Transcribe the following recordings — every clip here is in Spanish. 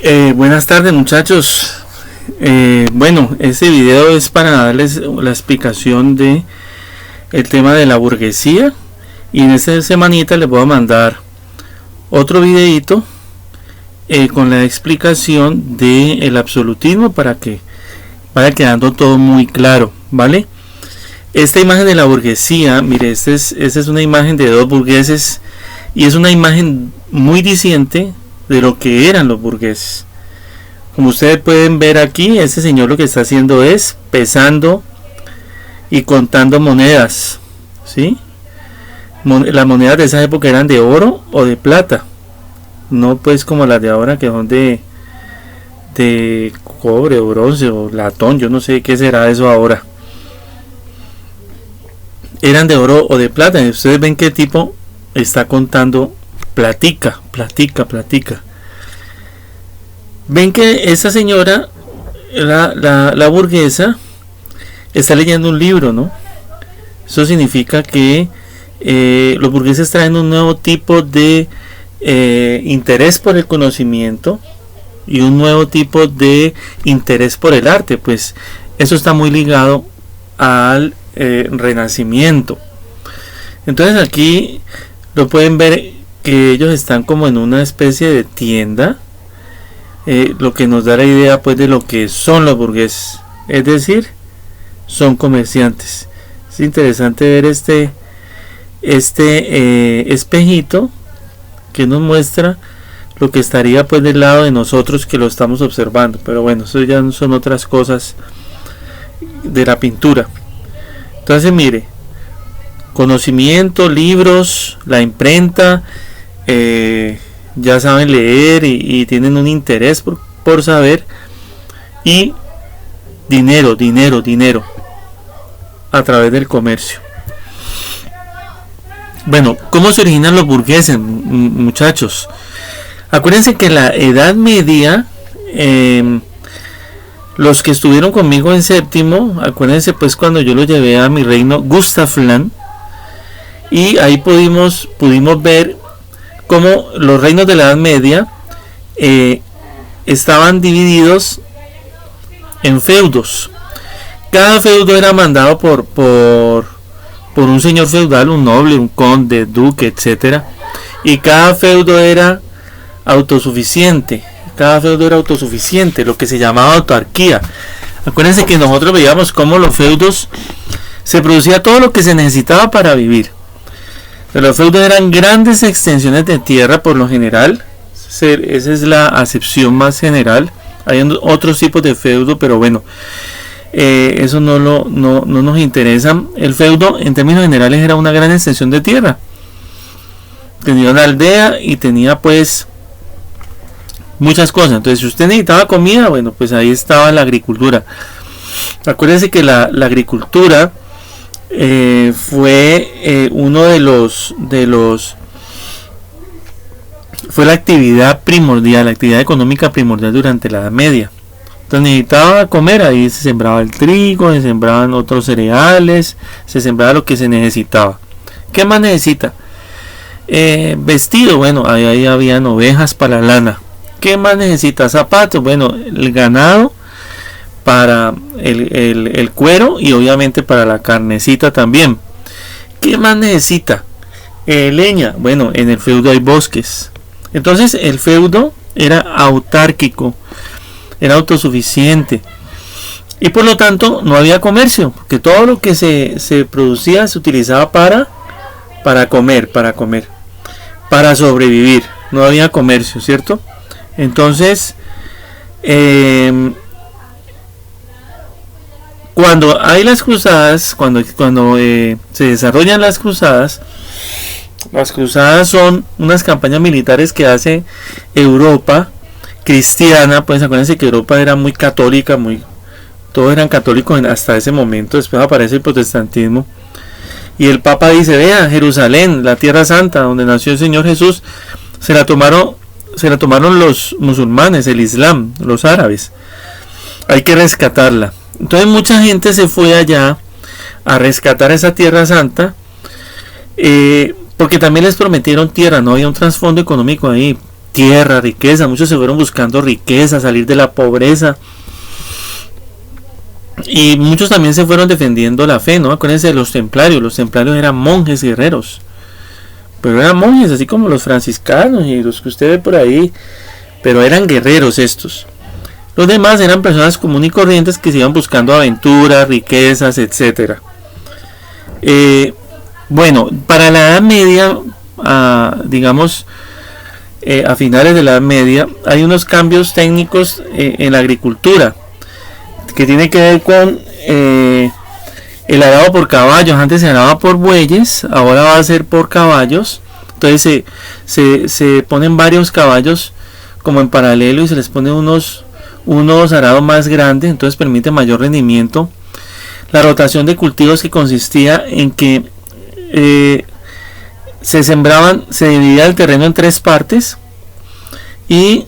Buenas tardes, muchachos. Bueno, este video es para darles la explicación de el tema de la burguesía, y en esta semanita les voy a mandar otro videito con la explicación del absolutismo para que vaya quedando todo muy claro, ¿vale? Esta imagen de la burguesía, mire, esta es una imagen de dos burgueses y es una imagen muy diciente de lo que eran los burgueses. Como ustedes pueden ver aquí, este señor lo que está haciendo es pesando y contando monedas, ¿sí? Las monedas de esa época eran de oro o de plata, no pues como las de ahora que son de cobre o bronce o latón, yo no sé qué será eso ahora. Eran de oro o de plata, y ustedes ven que el tipo está contando platica. Ven que esta señora, la burguesa, está leyendo un libro, ¿no? Eso significa que los burgueses traen un nuevo tipo de interés por el conocimiento y un nuevo tipo de interés por el arte. Pues eso está muy ligado al Renacimiento. Entonces aquí lo pueden ver que ellos están como en una especie de tienda, lo que nos da la idea pues de lo que son los burgueses, es decir, son comerciantes. Es interesante ver este espejito que nos muestra lo que estaría pues del lado de nosotros que lo estamos observando, pero bueno, eso ya son otras cosas de la pintura. Entonces mire, conocimiento, libros, la imprenta, ya saben leer y tienen un interés por saber, y dinero a través del comercio. Bueno, ¿cómo se originan los burgueses, muchachos? Acuérdense que en la Edad Media, los que estuvieron conmigo en séptimo, acuérdense pues cuando yo los llevé a mi reino Gustavland, y ahí pudimos ver cómo los reinos de la Edad Media estaban divididos en feudos. Cada feudo era mandado por un señor feudal, un noble, un conde, duque, etcétera, y cada feudo era autosuficiente. Lo que se llamaba autarquía. Acuérdense que nosotros veíamos cómo los feudos se producía todo lo que se necesitaba para vivir. Los feudos eran grandes extensiones de tierra por lo general. Esa es la acepción más general. Hay otros tipos de feudo, pero bueno, eso no nos interesa. El feudo en términos generales era una gran extensión de tierra. Tenía una aldea y tenía pues muchas cosas. Entonces si usted necesitaba comida, bueno, pues ahí estaba la agricultura. Acuérdense que la agricultura fue uno de los fue la actividad primordial, la actividad económica primordial durante la Edad Media. Entonces necesitaba comer, ahí se sembraba el trigo, se sembraban otros cereales, se sembraba lo que se necesitaba. ¿Qué más necesita? Vestido, bueno, ahí habían ovejas para la lana. ¿Qué más necesita? Zapatos, bueno, el ganado para el cuero y obviamente para la carnecita también. ¿Qué más necesita? Leña, bueno, en el feudo hay bosques. Entonces el feudo era autárquico, era autosuficiente, y por lo tanto no había comercio, porque todo lo que se producía se utilizaba para comer, para sobrevivir. No había comercio, ¿cierto? Entonces cuando hay las cruzadas, cuando se desarrollan las cruzadas son unas campañas militares que hace Europa cristiana. Pues acuérdense que Europa era muy católica, todos eran católicos hasta ese momento. Después aparece el protestantismo y el Papa dice: vea, Jerusalén, la tierra santa donde nació el Señor Jesús, se la tomaron los musulmanes, el Islam, los árabes. Hay que rescatarla. Entonces mucha gente se fue allá a rescatar esa tierra santa, porque también les prometieron tierra. No había un trasfondo económico ahí. tierra, riqueza. Muchos se fueron buscando riqueza, salir de la pobreza. Y muchos también se fueron defendiendo la fe, ¿no? Acuérdense de los templarios. Los templarios eran monjes guerreros. Pero eran monjes, así como los franciscanos y los que usted ve por ahí. Pero eran guerreros estos. Los demás eran personas comunes y corrientes que se iban buscando aventuras, riquezas, etc. Bueno, para la Edad Media, digamos, a finales de la Edad Media, hay unos cambios técnicos en la agricultura que tiene que ver con el arado por caballos. Antes se araba por bueyes, ahora va a ser por caballos. Entonces se ponen varios caballos como en paralelo y se les pone unos arados más grandes, entonces permite mayor rendimiento. La rotación de cultivos, que consistía en que se dividía el terreno en 3 partes y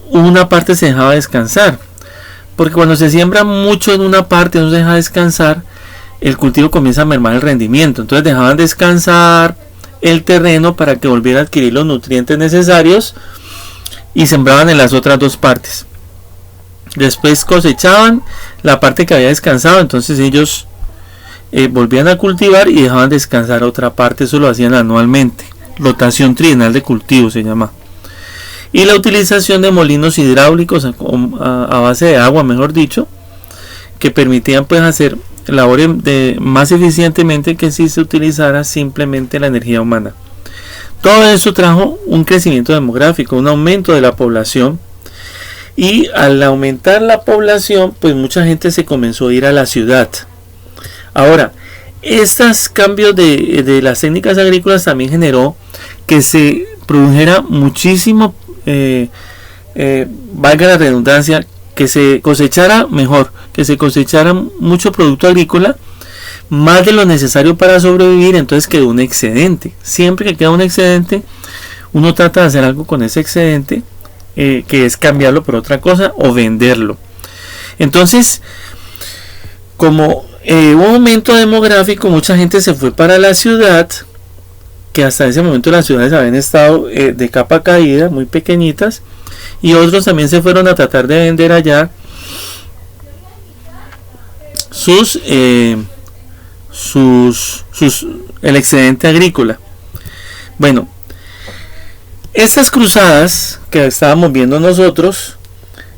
una parte se dejaba descansar, porque cuando se siembra mucho en una parte, no se deja descansar, el cultivo comienza a mermar el rendimiento. Entonces dejaban descansar el terreno para que volviera a adquirir los nutrientes necesarios y sembraban en las otras 2 partes. Después cosechaban la parte que había descansado, entonces ellos volvían a cultivar y dejaban descansar otra parte. Eso lo hacían anualmente. Rotación trienal de cultivo se llama. Y la utilización de molinos hidráulicos a base de agua, mejor dicho, que permitían pues hacer labores más eficientemente que si se utilizara simplemente la energía humana. Todo eso trajo un crecimiento demográfico, un aumento de la población. Y al aumentar la población, pues mucha gente se comenzó a ir a la ciudad. Ahora, estos cambios de las técnicas agrícolas también generó que se produjera muchísimo, valga la redundancia, que se cosechara mejor, que se cosechara mucho producto agrícola, más de lo necesario para sobrevivir. Entonces quedó un excedente. Siempre que queda un excedente, uno trata de hacer algo con ese excedente, que es cambiarlo por otra cosa o venderlo. Entonces, como hubo un aumento demográfico, mucha gente se fue para la ciudad, que hasta ese momento las ciudades habían estado de capa caída, muy pequeñitas, y otros también se fueron a tratar de vender allá el excedente agrícola. Bueno, estas cruzadas que estábamos viendo nosotros,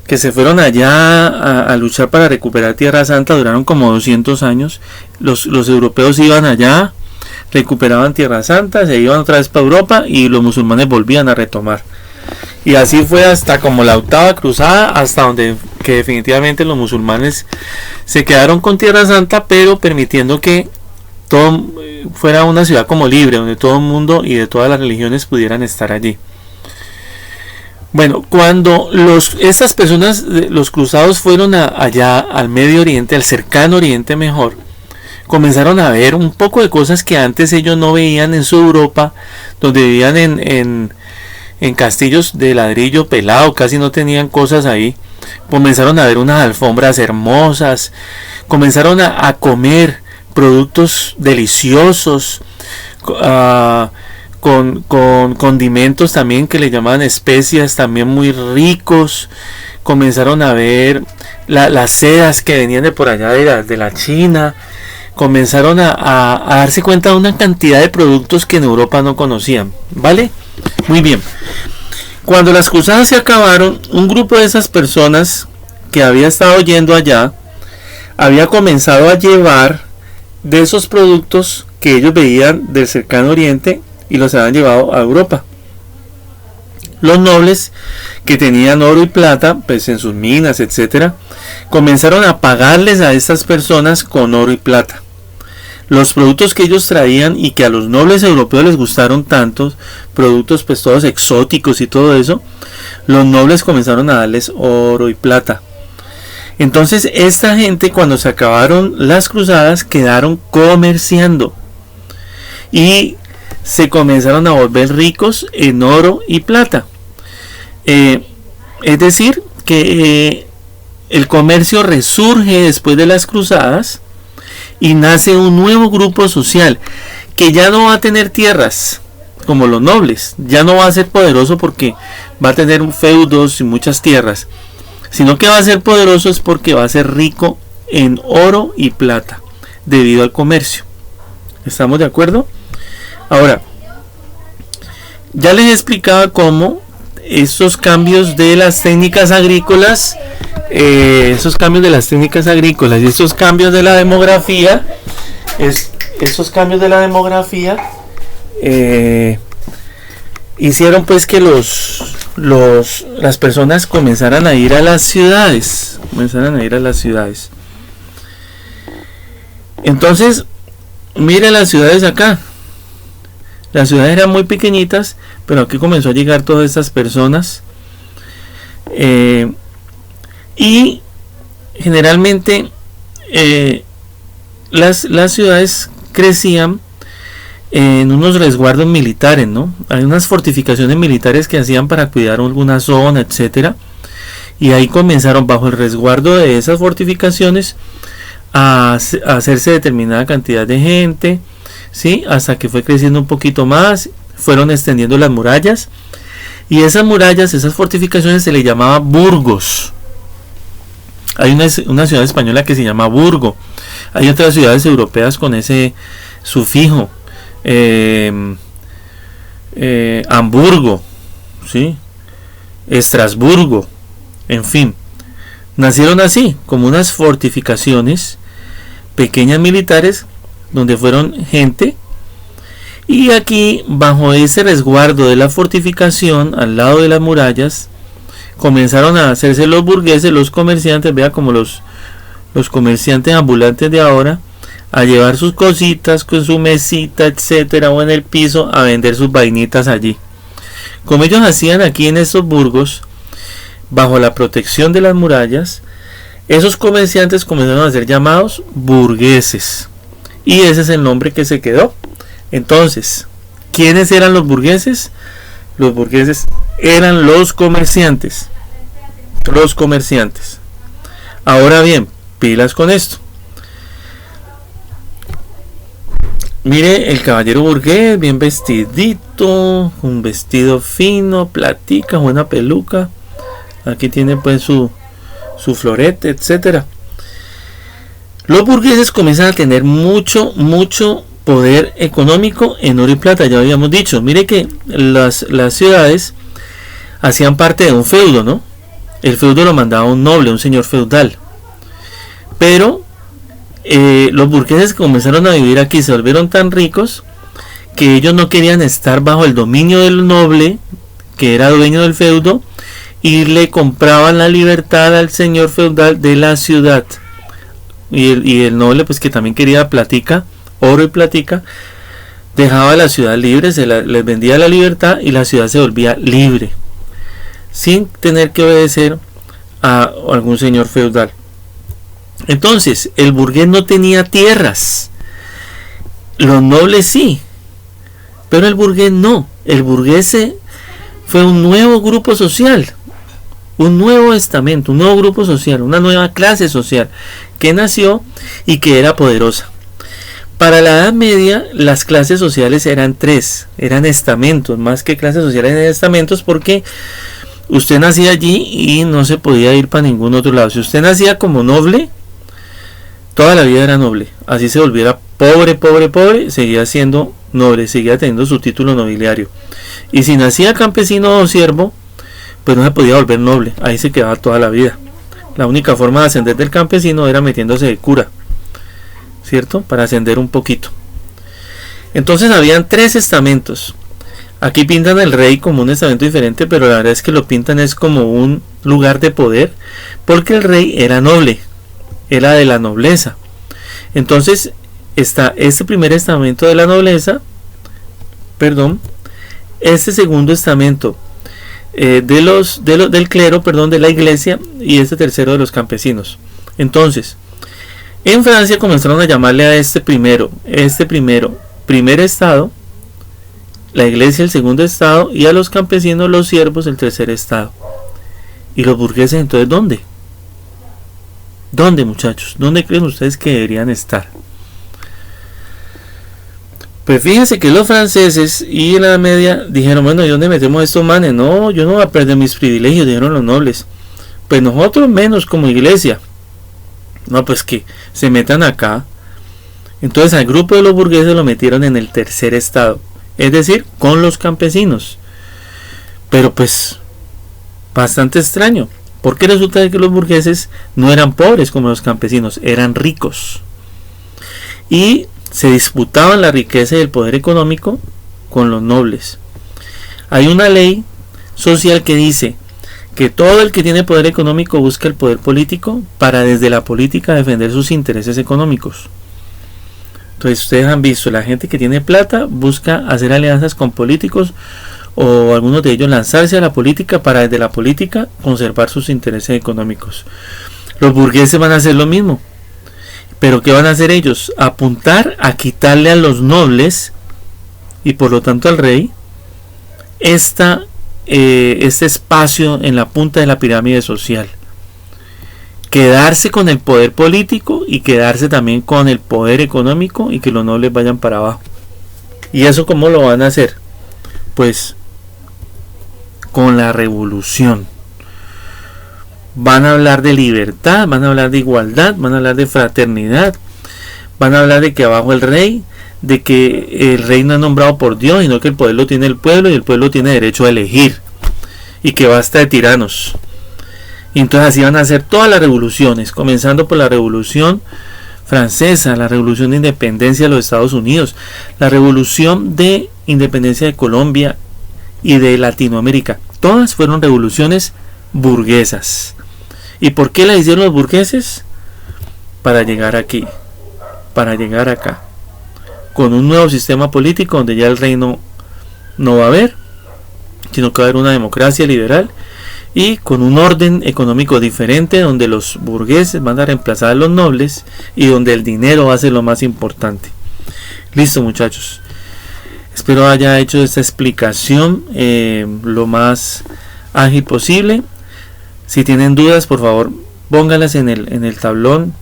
que se fueron allá a luchar para recuperar Tierra Santa, duraron como 200 años. Los europeos iban allá, recuperaban Tierra Santa, se iban otra vez para Europa y los musulmanes volvían a retomar. Y así fue hasta como la 8ª cruzada, hasta donde que definitivamente los musulmanes se quedaron con Tierra Santa, pero permitiendo que todo fuera una ciudad como libre, donde todo el mundo y de todas las religiones pudieran estar allí. Bueno, cuando estas personas, los cruzados, fueron allá al Medio Oriente, al cercano Oriente mejor, comenzaron a ver un poco de cosas que antes ellos no veían en su Europa, donde vivían en castillos de ladrillo pelado, casi no tenían cosas ahí. Comenzaron a ver unas alfombras hermosas, comenzaron a comer productos deliciosos, con condimentos también que le llamaban especias, también muy ricos. Comenzaron a ver las sedas que venían de por allá de la China. Comenzaron a darse cuenta de una cantidad de productos que en Europa no conocían, ¿vale? Muy bien. Cuando las cruzadas se acabaron, un grupo de esas personas que había estado yendo allá había comenzado a llevar de esos productos que ellos veían del cercano Oriente y los habían llevado a Europa. Los nobles que tenían oro y plata, pues en sus minas, etcétera, comenzaron a pagarles a estas personas con oro y plata. Los productos que ellos traían y que a los nobles europeos les gustaron tantos, productos pues todos exóticos y todo eso, los nobles comenzaron a darles oro y plata. Entonces esta gente, cuando se acabaron las cruzadas, quedaron comerciando y se comenzaron a volver ricos en oro y plata. Es decir, que el comercio resurge después de las cruzadas y nace un nuevo grupo social que ya no va a tener tierras como los nobles. Ya no va a ser poderoso porque va a tener feudos y muchas tierras, sino que va a ser poderoso es porque va a ser rico en oro y plata debido al comercio. ¿Estamos de acuerdo? Ahora, ya les explicaba cómo esos cambios de las técnicas agrícolas, y esos cambios de la demografía, hicieron pues que las personas comenzaran a ir a las ciudades, Entonces, mire las ciudades acá. Las ciudades eran muy pequeñitas, pero aquí comenzó a llegar todas estas personas. Y generalmente las ciudades crecían en unos resguardos militares, ¿no? Hay unas fortificaciones militares que hacían para cuidar alguna zona, etcétera. Y ahí comenzaron, bajo el resguardo de esas fortificaciones, a hacerse determinada cantidad de gente, ¿sí? Hasta que fue creciendo un poquito más, fueron extendiendo las murallas, y esas murallas, esas fortificaciones se le llamaba burgos. Hay una ciudad española que se llama Burgo, hay otras ciudades europeas con ese sufijo, Hamburgo, ¿sí? Estrasburgo, en fin, nacieron así, como unas fortificaciones pequeñas militares donde fueron gente, y aquí bajo ese resguardo de la fortificación al lado de las murallas comenzaron a hacerse los burgueses, los comerciantes, vea como los comerciantes ambulantes de ahora, a llevar sus cositas con su mesita, etcétera, o en el piso a vender sus vainitas allí. Como ellos hacían aquí en estos burgos, bajo la protección de las murallas, esos comerciantes comenzaron a ser llamados burgueses, y ese es el nombre que se quedó. Entonces, ¿quiénes eran los burgueses? Los burgueses eran los comerciantes. Ahora bien, pilas con esto. Mire el caballero burgués, bien vestidito, un vestido fino, platica, buena peluca. Aquí tiene pues su florete, etcétera. Los burgueses comienzan a tener mucho poder económico en oro y plata, ya habíamos dicho. Mire que las ciudades hacían parte de un feudo, ¿no? El feudo lo mandaba un noble, un señor feudal. Pero los burgueses que comenzaron a vivir aquí se volvieron tan ricos que ellos no querían estar bajo el dominio del noble, que era dueño del feudo, y le compraban la libertad al señor feudal de la ciudad. Y el noble, pues que también quería platica, oro y platica, dejaba la ciudad libre, les vendía la libertad y la ciudad se volvía libre, sin tener que obedecer a algún señor feudal. Entonces, el burgués no tenía tierras, los nobles sí, pero el burgués no. El burgués fue un nuevo grupo social, un nuevo estamento, un nuevo grupo social, una nueva clase social que nació y que era poderosa. Para la Edad Media, las clases sociales eran tres, eran estamentos, más que clases sociales, eran estamentos, porque usted nacía allí y no se podía ir para ningún otro lado. Si usted nacía como noble, toda la vida era noble, así se volviera pobre, seguía siendo noble, seguía teniendo su título nobiliario. Y si nacía campesino o siervo, pues no se podía volver noble, ahí se quedaba toda la vida. La única forma de ascender del campesino era metiéndose de cura, ¿cierto? Para ascender un poquito. Entonces habían tres estamentos. Aquí pintan el rey como un estamento diferente, pero la verdad es que lo pintan es como un lugar de poder, porque el rey era noble, era de la nobleza. Entonces está este primer estamento de la nobleza, este segundo estamento del clero, de la iglesia, y este tercero de los campesinos. Entonces, en Francia comenzaron a llamarle a este primero, primer estado, la iglesia el segundo estado, y a los campesinos, los siervos, el tercer estado. ¿Y los burgueses entonces dónde? ¿Dónde, muchachos? ¿Dónde creen ustedes que deberían estar? Pues fíjense que los franceses y en la media dijeron, bueno, ¿y dónde metemos a estos manes? No, yo no voy a perder mis privilegios, dijeron los nobles. Pues nosotros menos como iglesia. No, pues que se metan acá. Entonces al grupo de los burgueses lo metieron en el tercer estado, es decir, con los campesinos. Pero pues bastante extraño, porque resulta que los burgueses no eran pobres como los campesinos, eran ricos. Y se disputaban la riqueza y el poder económico con los nobles. Hay una ley social que dice que todo el que tiene poder económico busca el poder político para desde la política defender sus intereses económicos. Entonces ustedes han visto, la gente que tiene plata busca hacer alianzas con políticos o algunos de ellos lanzarse a la política para desde la política conservar sus intereses económicos. Los burgueses van a hacer lo mismo. Pero ¿qué van a hacer ellos? Apuntar a quitarle a los nobles y por lo tanto al rey este espacio en la punta de la pirámide social. Quedarse con el poder político y quedarse también con el poder económico y que los nobles vayan para abajo. ¿Y eso cómo lo van a hacer? Pues con la revolución. Van a hablar de libertad, van a hablar de igualdad, van a hablar de fraternidad, van a hablar de que abajo el rey, de que el rey no es nombrado por Dios, sino que el poder lo tiene el pueblo y el pueblo tiene derecho a elegir, y que basta de tiranos. Y entonces así van a hacer todas las revoluciones, comenzando por la revolución francesa, la revolución de independencia de los Estados Unidos, la revolución de independencia de Colombia y de Latinoamérica. Todas fueron revoluciones burguesas. ¿Y por qué la hicieron los burgueses? Para llegar aquí, para llegar acá, con un nuevo sistema político donde ya el reino no va a haber, sino que va a haber una democracia liberal y con un orden económico diferente donde los burgueses van a reemplazar a los nobles y donde el dinero va a ser lo más importante. Listo, muchachos, espero haya hecho esta explicación lo más ágil posible. Si tienen dudas, por favor pónganlas en el tablón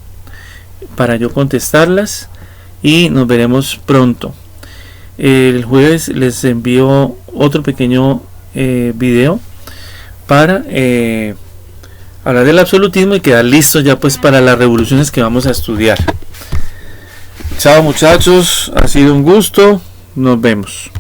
para yo contestarlas y nos veremos pronto. El jueves les envío otro pequeño video para hablar del absolutismo y quedar listos ya pues para las revoluciones que vamos a estudiar. Chao, muchachos, ha sido un gusto, nos vemos.